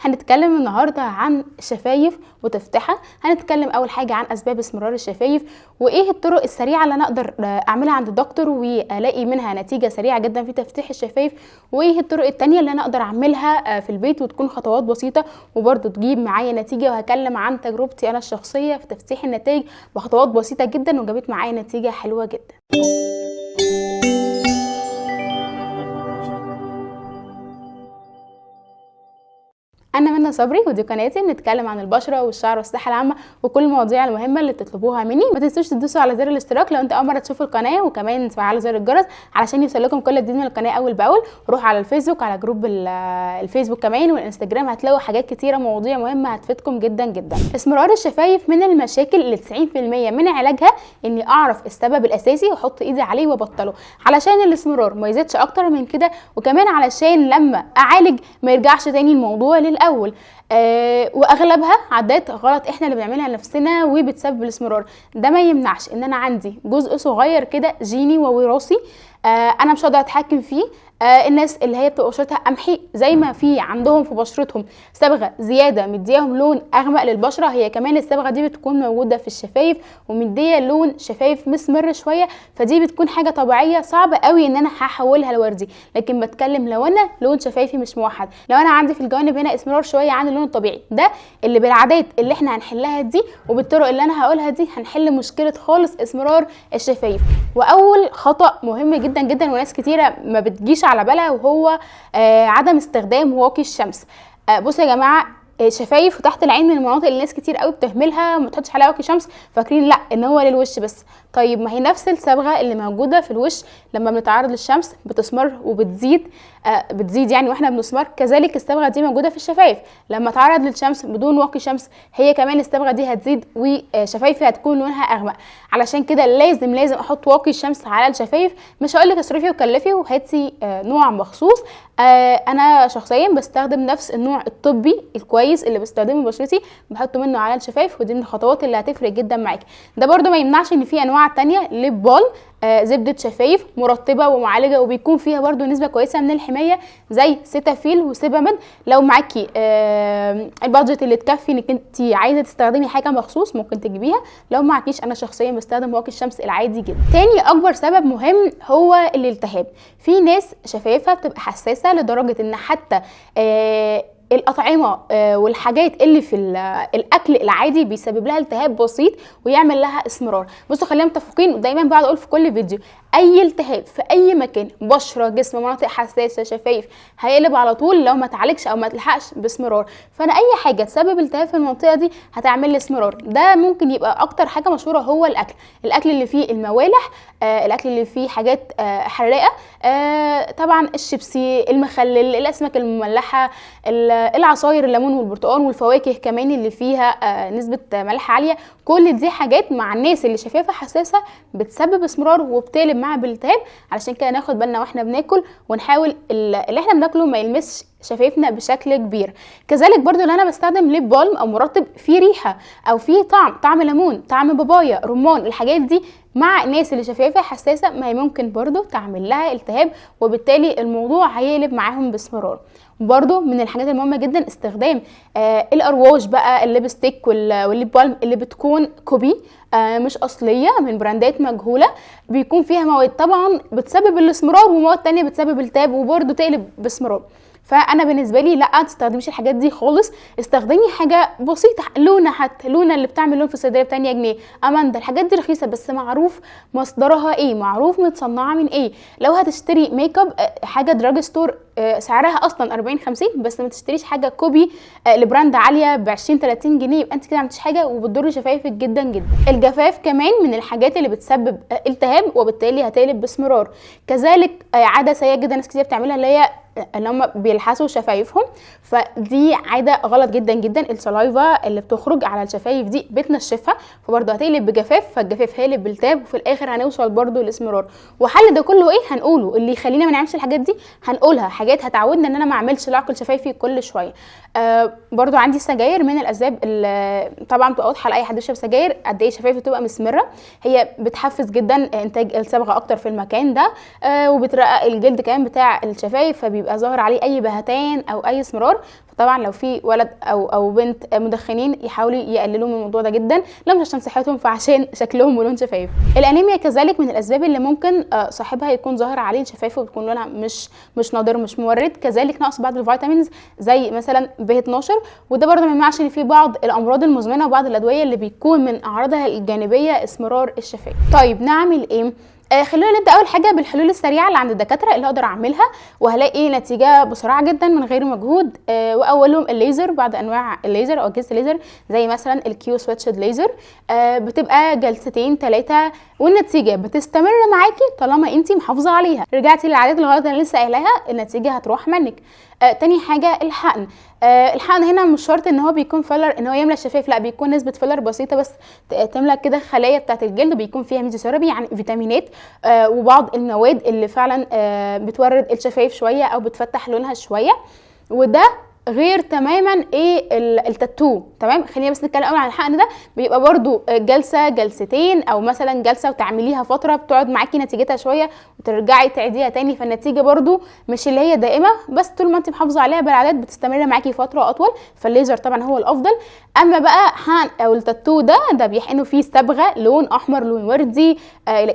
هنتكلم النهارده عن الشفايف وتفتيحها. هنتكلم اول حاجه عن اسباب اسمرار الشفايف، وايه الطرق السريعه اللي انا اقدر اعملها عند الدكتور والاقي منها نتيجه سريعه جدا في تفتيح الشفايف، وايه الطرق التانية اللي انا اقدر اعملها في البيت وتكون خطوات بسيطه وبرده تجيب معايا نتيجه. وهكلم عن تجربتي انا الشخصيه في تفتيح النتائج بخطوات بسيطه جدا وجابت معايا نتيجه حلوه جدا. انا منى صبري ودي قناتي بنتكلم عن البشره والشعر والصحه العامه وكل المواضيع المهمه اللي بتطلبوها مني. ما تنسوش تدوسوا على زر الاشتراك لو انت اول مره تشوفوا القناه، وكمان تفعلوا زر الجرس علشان يوصلكم كل جديد من القناه اول باول. روحوا على الفيسبوك، على جروب الفيسبوك كمان والانستجرام، هتلاقوا حاجات كتيره مواضيع مهمه هتفيدكم جدا جدا. اسمرار الشفايف من المشاكل اللي 90% من علاجها اني اعرف السبب الاساسي واحط ايدي عليه وابطله، علشان الاسمرار ما يزيدش اكتر من كده، وكمان علشان لما اعالج ما يرجعش تاني الموضوع للاول. واغلبها عادات غلط احنا اللي بنعملها لنفسنا وبتسبب الاسمرار. ده ما يمنعش ان انا عندي جزء صغير كده جيني ووراثي انا مش هقدر اتحكم فيه. الناس اللي هي بتبقى بشرتها قمحي زي ما في عندهم في بشرتهم صبغه زياده مدياهم لون اغمق للبشره، هي كمان الصبغه دي بتكون موجوده في الشفايف ومديه لون شفايف مسمر شويه، فدي بتكون حاجه طبيعيه صعبه قوي ان انا هحولها لوردي. لكن بتكلم لو انا لون شفايفي مش موحد، لو انا عندي في الجوانب هنا اسمرار شويه عن اللون الطبيعي، ده اللي بالعادات اللي احنا هنحلها دي وبالطرق اللي انا هقولها دي هنحل مشكله خالص اسمرار الشفايف. واول خطا مهم جدا جدا وناس كتيره ما بتجيش على بالها وهو عدم استخدام واقي الشمس. بصوا يا جماعه، شفايف وتحت العين من المناطق اللي ناس كتير قوي بتهملها وما تحطش عليها واقي شمس، فاكرين لا ان هو للوش بس. طيب ما هي نفس الصبغه اللي موجوده في الوش لما بنتعرض للشمس بتسمر وبتزيد بتزيد يعني واحنا بنسمر، كذلك الصبغه دي موجوده في الشفايف. لما اتعرض للشمس بدون واقي شمس هي كمان الصبغه دي هتزيد وشفايفي هتكون لونها اغمق. علشان كده لازم احط واقي الشمس على الشفايف. مش هقول لك اصرفي وكلفي وهاتي نوع مخصوص، انا شخصيا بستخدم نفس النوع الطبي الكويس اللي بستخدمه بشرتي بحطه منه على الشفايف، ودي من الخطوات اللي هتفرق جدا معاكي. ده برده ما يمنعش ان في انواع تانية ليب بالم زبده شفايف مرطبه ومعالجه وبيكون فيها برده نسبه كويسه من الحمايه زي سيتافيل وسيباميد. لو معاكي البادجت اللي تكفي انك انت عايزه تستخدمي حاجه مخصوص ممكن تجيبيها، لو معكيش انا شخصيا بستخدم واقي الشمس العادي جدا. تاني اكبر سبب مهم هو الالتهاب. في ناس شفايفها بتبقى حساسه لدرجه ان حتى الأطعمة والحاجات اللي في الأكل العادي بيسبب لها التهاب بسيط ويعمل لها اسمرار. بصوا خلينا متفقين، ودايما بقعد أقول في كل فيديو أي التهاب في أي مكان، بشرة، جسم، مناطق حساسة، شفايف، هيقلب على طول لو ما تعالجش أو ما تلحقش باسمرار. فأنا أي حاجة تسبب التهاب في المنطقة دي هتعمل لي اسمرار. ده ممكن يبقى أكتر حاجة مشهورة هو الأكل اللي فيه الموالح، الأكل اللي فيه حاجات حراقة، طبعا الشيبسي، المخلل، الأسماك المملحة، العصاير، الليمون والبرتقال، والفواكه كمان اللي فيها نسبة ملح عالية. كل دي حاجات مع الناس اللي شفايفها حساسة بتسبب اسمرار وبتقلب معاها بالالتهاب. علشان كده ناخد بالنا واحنا بناكل ونحاول اللي احنا بناكله ما يلمسش شفايفنا بشكل كبير. كذلك برضو اللي انا بستخدم ليب بالم او مرطب فيه ريحة او فيه طعم ليمون، طعم بابايا، رمان، الحاجات دي مع الناس اللي شفايفها حساسة ما هي ممكن برضو تعمل لها التهاب، وبالتالي الموضوع هيقلب معاهم باسمرار. برضو من الحاجات المهمه جدا استخدام الارواج بقى، الليبستيك والليب بالم اللي بتكون كوبي مش اصليه من براندات مجهوله، بيكون فيها مواد طبعا بتسبب الاسمرار ومواد تانية بتسبب التهاب وبرضو تقلب باسمرار. فانا بالنسبه لي لا تستخدميش الحاجات دي خالص، استخدمي حاجه بسيطه، لونه، حتى لونه اللي بتعمل لون في الصيدليه ب 8 جنيه، اماندا، الحاجات دي رخيصه بس معروف مصدرها ايه، معروف متصنعه من ايه. لو هتشتري ميك اب حاجه دراج ستور سعرها اصلا 40-50، بس ما تشتريش حاجه كوبي لبراند عاليه ب 20-30 جنيه، يبقى انت كده ما عملتيش حاجه وبتضر شفايفك جدا جدا. الجفاف كمان من الحاجات اللي بتسبب التهاب وبالتالي هتقلب باسمرار. كذلك عاده سيئه جدا ناس كتير بتعملها اللي هم بيلحسوا شفايفهم، فدي عاده غلط جدا جدا. السلايفا اللي بتخرج على الشفايف دي بتنشفها فبرضه هتقلب بجفاف، فالجفاف هيقلب بالتهاب وفي الاخر هنوصل برضه لاسمرار. وحل ده كله ايه؟ هنقوله اللي يخلينا ما نعملش الحاجات دي، هنقولها حاجات هتعودنا ان انا ما اعملش لعقل شفايفي كل شويه. برضه عندي السجاير من الاسباب اللي طبعا بتبقى واضحه لاي حد بيشرب سجاير قد ايه شفايفه بتبقى مسمره. هي بتحفز جدا انتاج الصبغه اكتر في المكان ده، وبترقق الجلد كمان بتاع الشفايف فبيبقى ظاهر عليه اي بهتان او اي اسمرار. طبعا لو في ولد او بنت مدخنين يحاولوا يقللوا من الموضوع ده جدا، لا مش عشان صحتهم، فعشان شكلهم ولون شفايف. الانيميا كذلك من الاسباب اللي ممكن صاحبها يكون ظاهر عليه شفايفه بتكون لونها مش ناضر مش مورد. كذلك نقص بعض الفيتامينز زي مثلا B12، وده برده ما يمنعش ان في بعض الامراض المزمنه وبعض الادويه اللي بيكون من اعراضها الجانبيه اسمرار الشفايف. طيب نعمل ايه؟ خلونا نبدا اول حاجه بالحلول السريعه اللي عند الدكاتره اللي اقدر اعملها وهلاقي نتيجه بسرعه جدا من غير مجهود. واولهم الليزر، بعض انواع الليزر او اجهزه الليزر زي مثلا الكيو سويتشد ليزر. بتبقى جلستين 3 والنتيجه بتستمر معاكي طالما انت محافظه عليها. رجعتي للعادات الغلط اللي انا لسه قايلاها النتيجه هتروح منك. تاني حاجه الحقن. الحقن هنا مش شرط ان هو بيكون فيلر ان هو يملى الشفايف، لا بيكون نسبه فيلر بسيطه بس تملى كده الخلايا بتاعه الجلد، بيكون فيها ميزوثيرابي يعني فيتامينات وبعض المواد اللي فعلا بتورد الشفايف شويه او بتفتح لونها شويه. وده غير تماما ايه التاتو. تمام، خلينا بس نتكلم اول عن الحقن. ده بيبقى برضو جلسه جلستين او مثلا جلسه وتعمليها فتره بتقعد معاكي نتيجتها شويه وترجعي تعيديها تاني، فالنتيجه برضو مش اللي هي دائمه، بس طول ما انت محافظه عليها بالعادات بتستمر معاكي فتره اطول، فالليزر طبعا هو الافضل. اما بقى حقن او التاتو ده بيحقنوا فيه صبغه لون احمر لون وردي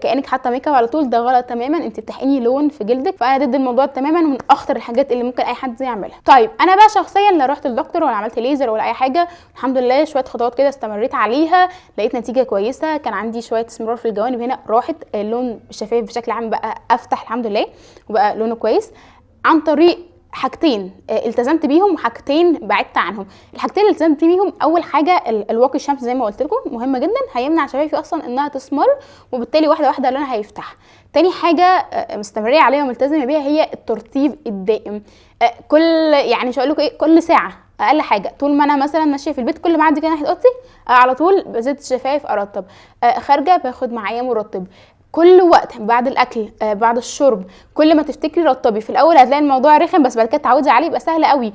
كانك حاطه ميك اب على طول، ده غلط تماما، انت بتحقني لون في جلدك، فانا ضد الموضوع تماما ومن اخطر الحاجات اللي ممكن اي حد يعملها. طيب انا بقى شخصيا لا رحت للدكتور ولا عملت ليزر ولا اي حاجه، الحمد لله شويه خطوات كده استمريت عليها لقيت نتيجه كويسه. كان عندي شويه اسمرار في الجوانب هنا راحت، لون الشفايف بشكل عام بقى افتح الحمد لله وبقى لونه كويس عن طريق حاجتين التزمت بيهم وحاجتين بعدت عنهم. الحاجتين اللي التزمت بيهم اول حاجه الواقي الشمس زي ما قلت لكم مهمه جدا، هيمنع شفايفي اصلا انها تسمر وبالتالي واحده واحده لونها هيفتح. تاني حاجه مستمريه عليها وملتزمه بيها هي الترطيب الدائم. كل يعني مش هقول لكم ايه، كل ساعه اقل حاجه، طول ما انا مثلا ماشيه في البيت كل ما اعدي كده ناحيه اوضتي على طول بزيت الشفايف ارطب، خارجه باخد معايا مرطب، كل وقت بعد الاكل بعد الشرب كل ما تفتكري رطبي. في الاول هتلاقي الموضوع رخم بس بعد كده تعودي عليه يبقى سهل قوي.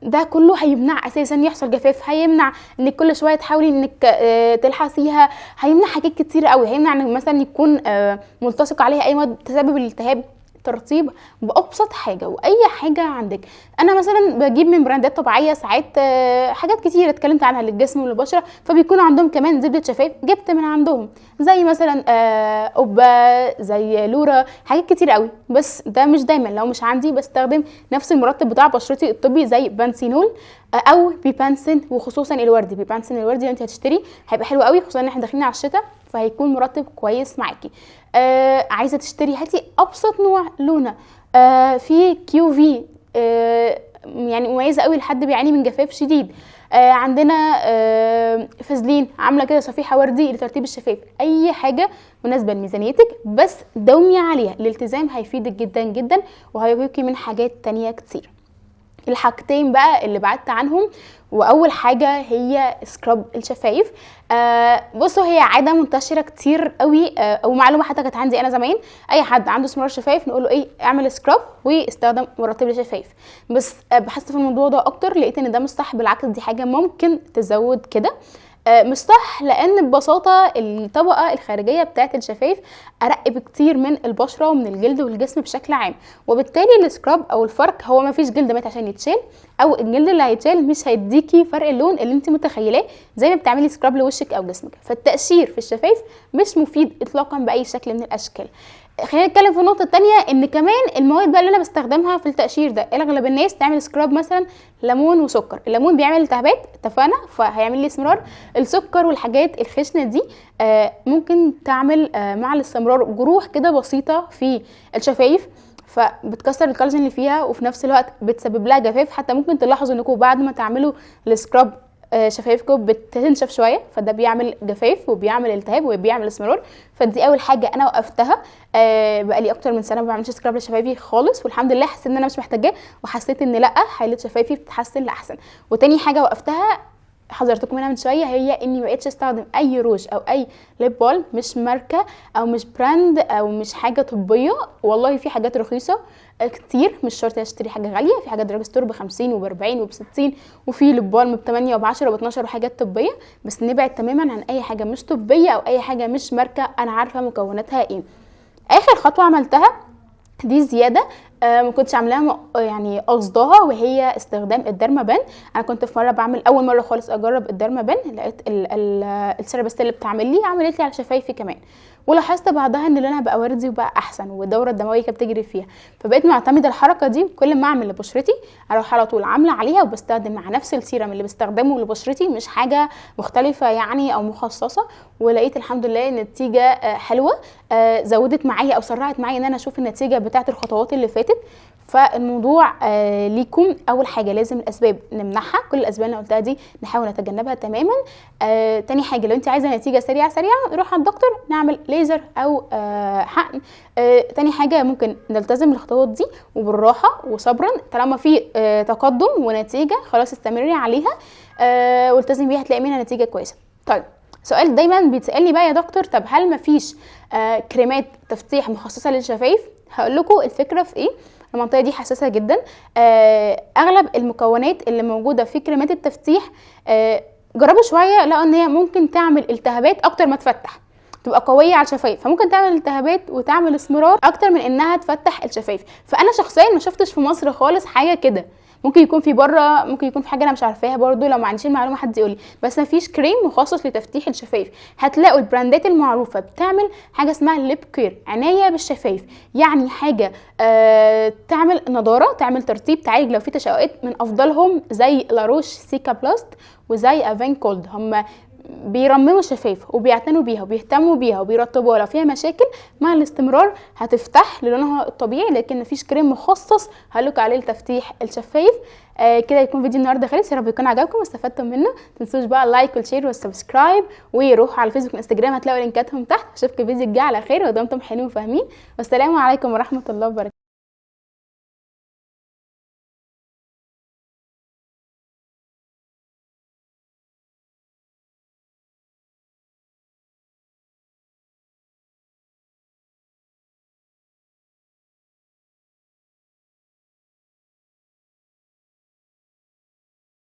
ده كله هيمنع اساسا يحصل جفاف، هيمنع انك كل شويه تحاولي انك تلحسيها، هيمنع حاجات كتير قوي، هيمنع انك مثلا يكون ملتصق عليها اي مواد تسبب الالتهاب. ترطيب بابسط حاجه واي حاجه عندك. انا مثلا بجيب من براندات طبيعيه ساعات حاجات كتير اتكلمت عنها للجسم وللبشره، فبيكون عندهم كمان زبده شفايف جبت من عندهم زي مثلا اوبا زي لورا، حاجات كتير قوي. بس ده مش دايما، لو مش عندي بستخدم نفس المرطب بتاع بشرتي الطبي زي بانسينول او بيبانسين، وخصوصا الوردي. بيبانسين الوردي انت هتشتري هيبقى حلو قوي خصوصا ان احنا داخلين على الشتاء، فهيكون مرطب كويس معاكي. عايزه تشتري هاتي ابسط نوع لونه. في كيو في يعني مميزه قوي لحد بيعاني من جفاف شديد. عندنا فازلين عامله كده صفيحه وردي لترطيب الشفايف. اي حاجه مناسبه لميزانيتك بس دومي عليها، الالتزام هيفيدك جدا جدا وهيقيكي من حاجات تانية كتير. الحاجتين بقى اللي بعدت عنهم، واول حاجه هي سكراب الشفايف. بصوا هي عاده منتشره كتير قوي، او معلومه حتى كانت عندي انا زمان، اي حد عنده اسمرار شفايف نقول له ايه، اعمل سكراب واستخدم مرطب للشفايف. بس بحثت في الموضوع ده اكتر لقيت ان ده مش صح، بالعكس دي حاجه ممكن تزود كده. مش صح لان ببساطه الطبقه الخارجيه بتاعه الشفايف ارق بكتير من البشره ومن الجلد والجسم بشكل عام، وبالتالي السكراب او الفرك هو ما فيش جلد مات عشان يتشال، او الجلد اللي هيتشال مش هيديكي فرق اللون اللي انت متخيلاه زي ما بتعملي سكراب لوشك او جسمك. فالتقشير في الشفايف مش مفيد اطلاقا باي شكل من الاشكال. خلينا نتكلم في النقطه الثانيه ان كمان المواد بقى اللي انا بستخدمها في التقشير ده، اغلب الناس تعمل سكراب مثلا ليمون وسكر. الليمون بيعمل التهابات اتفقنا فهيعمل لي اسمرار، السكر والحاجات الخشنه دي ممكن تعمل مع الاستمرار جروح كده بسيطه في الشفايف، فبتكسر الكولاجين اللي فيها وفي نفس الوقت بتسبب لها جفاف. حتى ممكن تلاحظوا انكم بعد ما تعملوا السكراب شفايفكم بتنشف شويه، فده بيعمل جفاف وبيعمل التهاب وبيعمل اسمرار. فدي اول حاجه انا وقفتها. بقالي اكتر من سنه ما بعملش سكراب لشفايفي خالص، والحمد لله حسيت ان انا مش محتاجاه، وحسيت ان لا حاله شفايفي بتتحسن لاحسن. وتاني حاجه وقفتها حذرتكم منها من شويه هي اني ما بقتش استخدم اي روج او اي ليب بالم مش ماركه او مش براند او مش حاجه طبيه. والله في حاجات رخيصه كتير، مش شرط اشتري حاجه غاليه، في حاجات دراج ستور ب50 وب40 وب60، وفي ليب بالم ب8 وب10 وب12 وحاجات طبيه. بس نبعد تماما عن اي حاجه مش طبيه او اي حاجه مش ماركه انا عارفه مكوناتها ايه. اخر خطوه عملتها دي زياده ما كنتش عاملاها يعني قصدها، وهي استخدام الديرمابان. انا كنت في مره بعمل اول مره خالص اجرب الديرمابان، لقيت السيرابست اللي بتعمل لي عملت لي على شفايفي كمان، ولاحظت بعدها ان لونها بقى وردي وبقى احسن، والدوره الدمويه كانت بتجري فيها. فبقيت معتمده الحركه دي، كل ما اعمل لبشرتي اروح على طول عامله عليها، وبستخدم مع نفس السيرم اللي بستخدمه لبشرتي، مش حاجه مختلفه يعني او مخصصه. ولقيت الحمد لله النتيجه حلوه، زودت معايا او سرعت معايا ان انا اشوف النتيجه بتاعه الخطوات اللي فاتت. فالموضوع ليكم اول حاجه لازم الاسباب نمنعها، كل الاسباب اللي قلتها دي نحاول نتجنبها تماما. تاني حاجه لو انت عايزه نتيجه سريعه روح على الدكتور نعمل ليزر او حقن. تاني حاجه ممكن نلتزم الخطوات دي وبالراحه وصبرا، طالما في تقدم ونتيجه خلاص استمري عليها والتزمي بيها هتلاقي منها نتيجه كويسه. طيب سؤال دايما بيتسالني بقى يا دكتور، طب هل مفيش كريمات تفتيح مخصصه للشفايف؟ هقول لكم الفكره في ايه. المنطقه دي حساسه جدا، اغلب المكونات اللي موجوده في كريمات التفتيح جربوا شويه لقوا ان هي ممكن تعمل التهابات اكتر ما تفتح، تبقى قويه على الشفايف، فممكن تعمل التهابات وتعمل اسمرار اكتر من انها تفتح الشفايف. فانا شخصيا ما شفتش في مصر خالص حاجه كده، ممكن يكون في بره، ممكن يكون في حاجه انا مش عارفاها برده، لو ما عنديش المعلومه حد يقول لي، بس ما فيش كريم مخصص لتفتيح الشفايف. هتلاقوا البراندات المعروفه بتعمل حاجه اسمها ليب كير، عنايه بالشفايف، يعني حاجه تعمل نضاره، تعمل ترطيب، تعالج لو في تشققات. من افضلهم زي لاروش سيكا بلاست وزي افين كولد، هم بيرمموا الشفايف وبيعتنوا بيها وبيهتموا بيها وبيرطبوها، لو فيها مشاكل مع الاستمرار هتفتح للونها الطبيعي، لكن مفيش كريم مخصص هقولك عليه لتفتيح الشفايف. كده يكون فيديو النهارده خلص، يا رب يكون عجبكم واستفدتم منه. متنسوش بقى اللايك والشير والسبسكرايب، وروحوا على الفيسبوك والانستجرام هتلاقوا لينكاتهم تحت. اشوفكم الفيديو الجاي على خير ودمتم حلوين وفاهمين، والسلام عليكم ورحمه الله وبركاته.